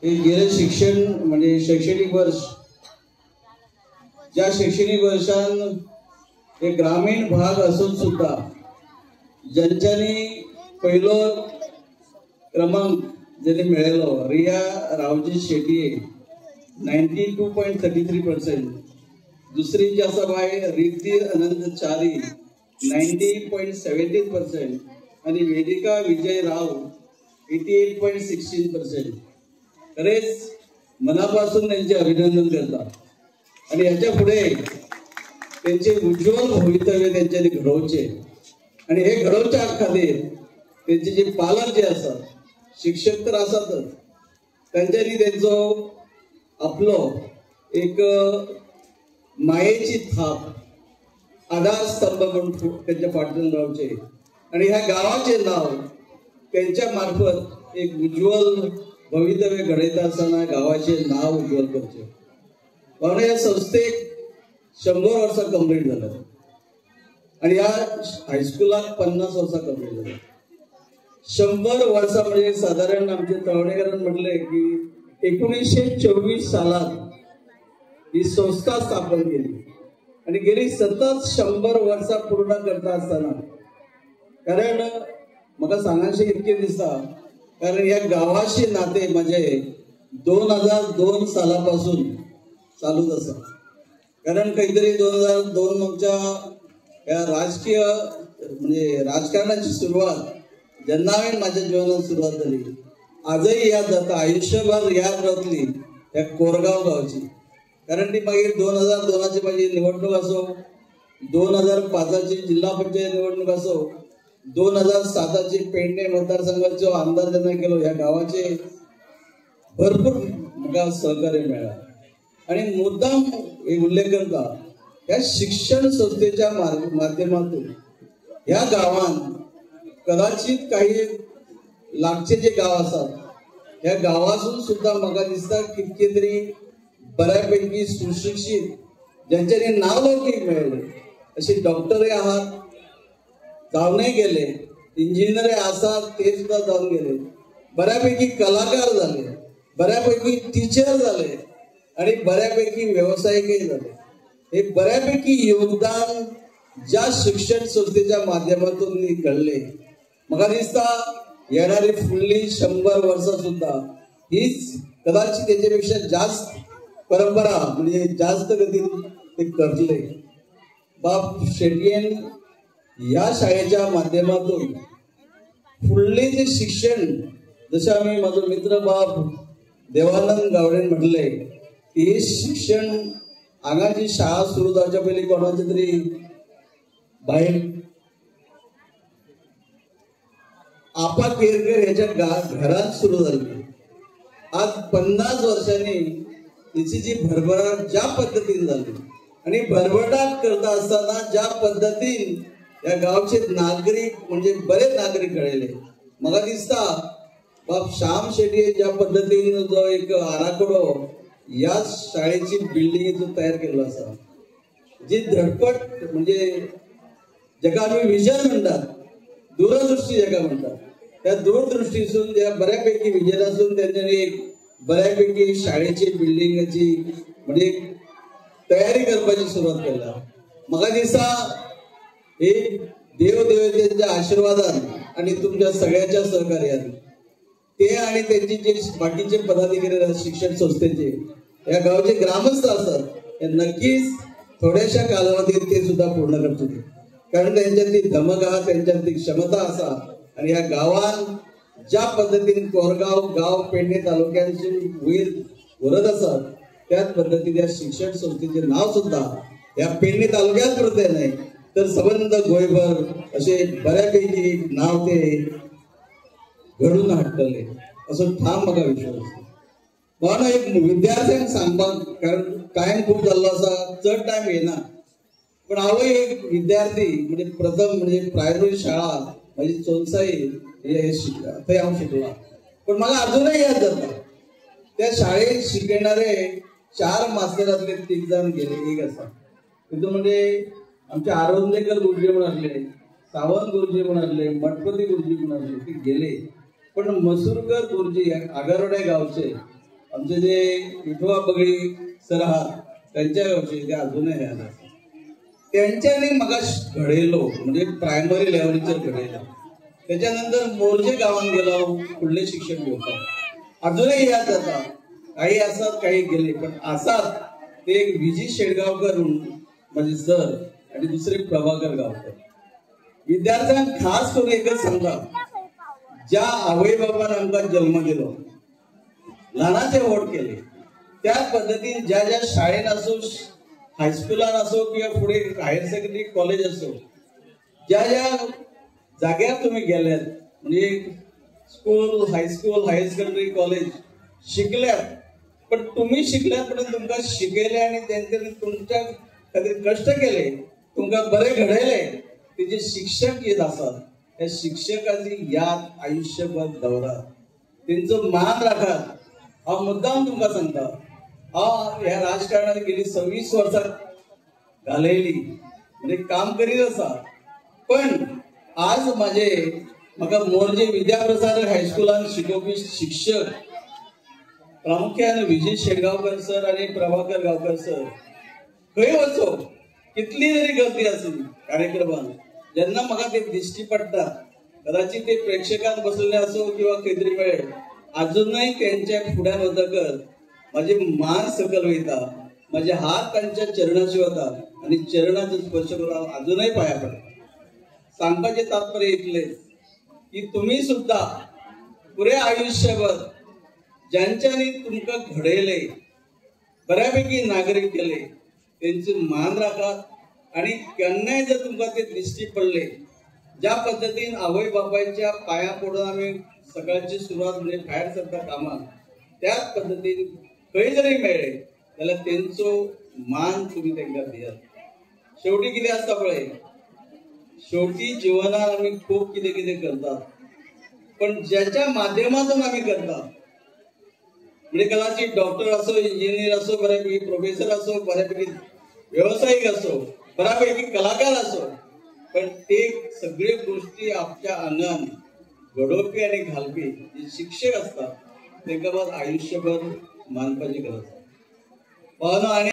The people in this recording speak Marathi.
हे गेले शिक्षण म्हणजे शैक्षणिक वर्ष ज्या शैक्षणिक वर्षान हे ग्रामीण भाग असून सुद्धा ज्यांच्यानी पहिलो क्रमांक ज्यांनी मिळालो रिया रावजी शेट्ये 92.33%, दुसरी जी आसा बाय रिद्धी अनंत चारी 90.17% आणि वेदिका विजय राव 88.16%. खरेच मनापासून त्यांचे अभिनंदन करता आणि याच्या पुढे त्यांचे उज्ज्वल भवितव्य त्यांच्यानी घडवचे आणि हे घडवच्या खातीर त्यांचे जे पालक जे असतात, शिक्षक तर असतातच, त्यांच्यानी त्यांचो आपलो एक मायेची थाप आधारस्तंभ म्हणून त्यांच्या फाटल्यान रावचे आणि ह्या गावाचे नाव त्यांच्या मार्फत एक उज्ज्वल भवितव्य घडयता असताना गावाचे नाव उज्ज्वल करचे. म्हणून या संस्थेक 100 वर्सां कंप्लीट झालं आणि या हायस्कुलाक 50 वर्सां कंप्लीट झालं. 100 वर्सां म्हणजे साधारण आमचे तळवणेकरांनी म्हटले की 1924 सालात ही संस्था स्थापन केली आणि गेली सतत 100 वर्सां पूर्ण करता असताना, कारण म्हाका सांगायचे इतके दिसता, कारण या गावाशी नाते माझे 2002 सालापासून चालूच असा. कारण काहीतरी 2002 आमच्या या राजकीय म्हणजे राजकारणाची सुरुवात जेन्ना हांवें माझ्या जीवनात सुरुवात झाली, आजही याद जाता, आयुष्यभर याद रावतली या कोरगाव गावची. कारण ती मागीर 2002ची माझी निवडणूक असो, 2005ची जिल्हा पंचायत निवडणूक असो, 2007ची पेडणे मतदारसंघाचो आमदार जेन्ना केलो, ह्या गावाचे भरपूर म्हाका सहकार्य मेळ्ळा. आणि मुद्दाम हे उल्लेख करता या शिक्षण संस्थेच्या माध्यमातून ह्या गावान कदाचित काही लागचे जे गाव असतात ह्या गावातून सुद्धा म्हाका दिसता कितके तरी बऱ्यापैकी सुशिक्षित ज्यांच्यानी नावलौकिक मेळ्ळे असे डॉक्टरय आहात, जावनय गेले, इंजिनियर आसात ते सुद्धा जावन गेले, बऱ्यापैकी कलाकार झाले, बऱ्यापैकी टीचर झाले आणि बऱ्यापैकी व्यावसायिकही झाले. हे बऱ्यापैकी योगदान ज्या शिक्षण संस्थेच्या माध्यमातून घडले. म्हाका दिसता येणारी फुडली 100 वर्सां सुद्धा हीच कदाचित त्याच्यापेक्षा जास्त परंपरा म्हणजे जास्त गतीन ते करतले. बाप शेटयेन या शाळेच्या माध्यमातून फुडले जे शिक्षण, जसे आम्ही माझो मित्र बाप देवानंद गावडेन म्हटले, हे शिक्षण हांगा जी शाळा सुरू जावच्या पयलीं कोणाचे तरी भायर आपा केरकर ह्याच्या घरात सुरू झाली. आज 50 वर्षांनी तिची जी भरभराट ज्या पद्धतीने झाली आणि भरभराट करता असताना ज्या पद्धतीन या गावचे नागरिक म्हणजे बरेच नागरिक घडले. म्हाका दिसता बाप श्याम शेट्ये ज्या पद्धतीने जो एक आराखडो या शाळेची बिल्डिंगेचो तयार केल्लो आसा, जी धडपड म्हणजे जाका आमी विजन म्हणटात, दूरदृष्टी जाका म्हणटात, त्या दूरदृष्टीसून त्या बऱ्यापैकी विजनासून त्यांनी एक बऱ्यापैकी शाळेची बिल्डिंगाची म्हणजे तयारी करपाची सुरुवात केला. म्हाका दिसता हे देवदेवतेच्या आशीर्वादान आणि तुमच्या सगळ्याच्या सहकार्यान ते आणि त्यांची जे बाकीचे पदाधिकारी शिक्षण संस्थेचे या गावचे ग्रामस्थ असतात, हे नक्कीच थोड्याशा कालावधीत ते सुद्धा पूर्ण करतील. कारण त्यांच्यातली धमक आहा, त्यांच्यातली क्षमता असा आणि या गावान ज्या पद्धतीने कोरगाव गाव पेडणे तालुक्यांसून वयर व्हरत असतात त्याच पद्धतीने या शिक्षण संस्थेचे नाव सुद्धा या पेडणे तालुक्यात पुरते नाही तर संबंध गोयभर असे बऱ्यापैकी नाव ते घडून हाडटले असो ठाम म्हाका विश्वास. म्हणून एक विद्यार्थ्यांक सांगपाक, कारण टायम खूप जाल्लो आसा, चड टायम येना, पण हांवूय एक विद्यार्थी म्हणजे प्रथम म्हणजे प्रायमरी शाळा माझी चोनसाई थंय हांव शिकला. पण म्हाका अजूनही याद जाता त्या शाळेत शिकणारे 4 मास्तरांतले 3 जाण गेले. एक आसा तितून म्हणजे आमचे आरोंदेकर गुरुजी म्हणून आसले, सावंत गुरुजी म्हणून आसले, मठपती गुरुजी म्हणून आसले, ते गेले. पण मसूरकर गुरुजी आगरवाड्या गावचे आमचे जे विठोबा बगडी सर आहात त्यांच्या गावचे ते अजूनही आहात. त्यांच्यानी म्हाका घडयलो म्हणजे प्रायमरी लेवलचेर घडयलो. त्याच्यानंतर मोर्जे गावात गेलो फुडले शिक्षण घेवपाक. अजूनही याद जाता. काही असतात काही गेले पण असतात ते एक विजी शेडगावकर माझे सर आणि दुसरे प्रभाकर गावकर. विद्यार्थ्यांना खास करून एकच सांगता, ज्या आवय बाबान आमकां जन्म दिलो ल्हानाचे व्होट केले त्याच पद्धतीन ज्या ज्या शाळेत असो हायस्कुलान असो किंवा पुढे हायर सेकंडरी कॉलेज असो ज्या ज्या जाग्यार तुम्ही गेल्यात म्हणजे school high school higher secondary college शिकल्यात पण तुम्ही शिकल्यात पण तुमकां शिकयले आणि त्यांनी तुमच्या खातीर कष्ट केले तुमकां बरे घडयले तेजे शिक्षक येत असतात. त्या शिक्षकाची याद आयुष्यभर दवरात, त्यांचो मान राखात. हा मुद्दाम तुमकां सांगता. ह्या राजकारणात गेली 26 वर्सां घालयली म्हणजे काम करीत आसा. पण आज म्हाका मोर्जे विद्याप्रसारक हायस्कुलान शिकोवपी शिक्षक प्रामुख्यान विजय शेडगावकर सर आणि प्रभाकर गावकर सर खंय वचो कितली जरी गर्दी आसली कार्यक्रमात जेन्ना म्हाका ते दिश्टी पडटा कदाचित ते प्रेक्षकांत बसलेले असो किंवा खंयतरी वेळ अजूनही त्यांच्या फुड्यान वतकर माझे मान सकल वयता, माझे हात त्यांच्या चरणाशी वता आणि चरणाचो स्पर्श करून अजूनही पाया पडटा. सांगपाचे तात्पर्य इतलेच की तुम्ही सुद्धा पुरे आयुष्यभर ज्यांच्यानी तुमकां घडयले बऱ्यापैकी नागरिक केले त्यांचे मान राखात. आणि केन्नाय जर तुमकां ते दिश्टी पडले ज्या पद्धतीन आवय बापायच्या पाया पडून आम्ही सकाळची सुरुवात म्हणजे भायर सरता कामाक त्याच पद्धतीन खंय जरी मेळ्ळे जाल्यार तेंचो मान तुम्ही तांकां दियात. शेवटी कितें आसता पळय, शेवटी जिवनात आमी खूब कितें कितें करतात पण ज्याच्या माध्यमातून आम्ही करता म्हणजे कदाचित डॉक्टर असो इंजिनियर असो बऱ्यापैकी प्रोफेसर असो बऱ्यापैकी व्यावसायिक असो बऱ्यापैकी कलाकार असो पण ते सगळे गोष्टी आपल्या अंगान घडोवपी आणि घालपी जे शिक्षक असतात तांकां आयुष्यभर मानपाची गरज.